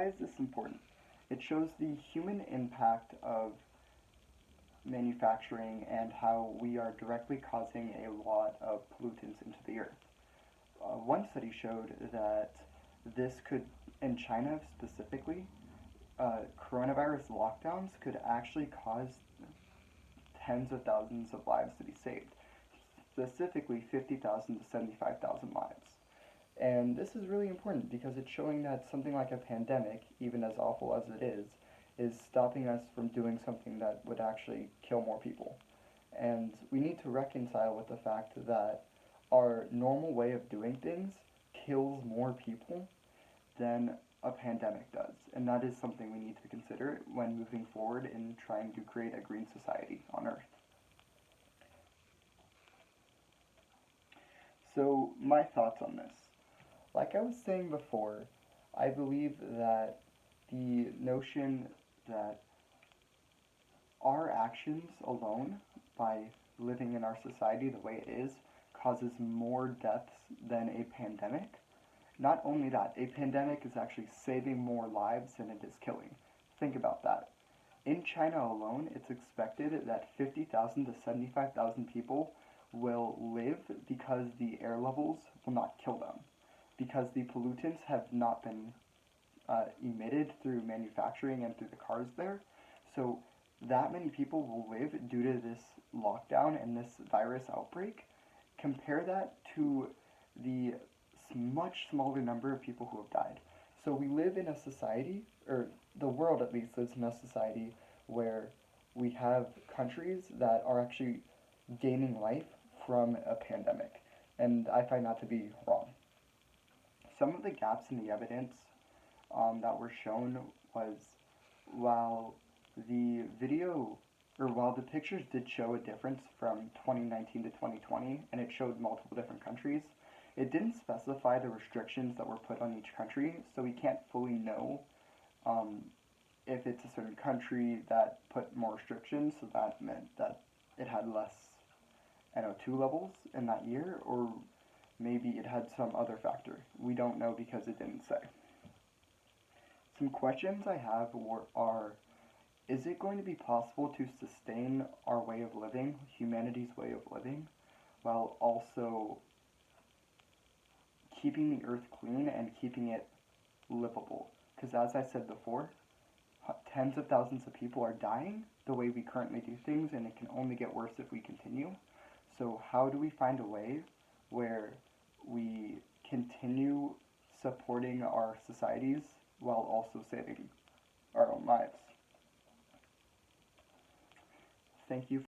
is this important? It shows the human impact of manufacturing and how we are directly causing a lot of pollutants into the earth. One study showed that this could, in China specifically, coronavirus lockdowns could actually cause tens of thousands of lives to be saved, specifically 50,000 to 75,000 lives. And this is really important because it's showing that something like a pandemic, even as awful as it is stopping us from doing something that would actually kill more people. And we need to reconcile with the fact that our normal way of doing things kills more people than a pandemic does. And that is something we need to consider when moving forward in trying to create a green society on Earth. So, my thoughts on this. Like I was saying before, I believe that the notion that our actions alone, by living in our society the way it is, causes more deaths than a pandemic. Not only that, a pandemic is actually saving more lives than it is killing. Think about that. In China alone, it's expected that 50,000 to 75,000 people will live because the air levels will not kill them, because the pollutants have not been emitted through manufacturing and through the cars there. So that many people will live due to this lockdown and this virus outbreak. Compare that to the much smaller number of people who have died. So we live in a society, or the world at least lives in a society where we have countries that are actually gaining life from a pandemic. And I find that to be wrong. Some of the gaps in the evidence that were shown was while the video, or while the pictures did show a difference from 2019 to 2020, and it showed multiple different countries, it didn't specify the restrictions that were put on each country, so we can't fully know if it's a certain country that put more restrictions, so that meant that it had less NO2 levels in that year, or maybe it had some other factor. We don't know because it didn't say. Some questions I have are, is it going to be possible to sustain our way of living, humanity's way of living, while also keeping the earth clean and keeping it livable? Because as I said before, tens of thousands of people are dying the way we currently do things, and it can only get worse if we continue. So how do we find a way where we continue supporting our societies while also saving our own lives? Thank you.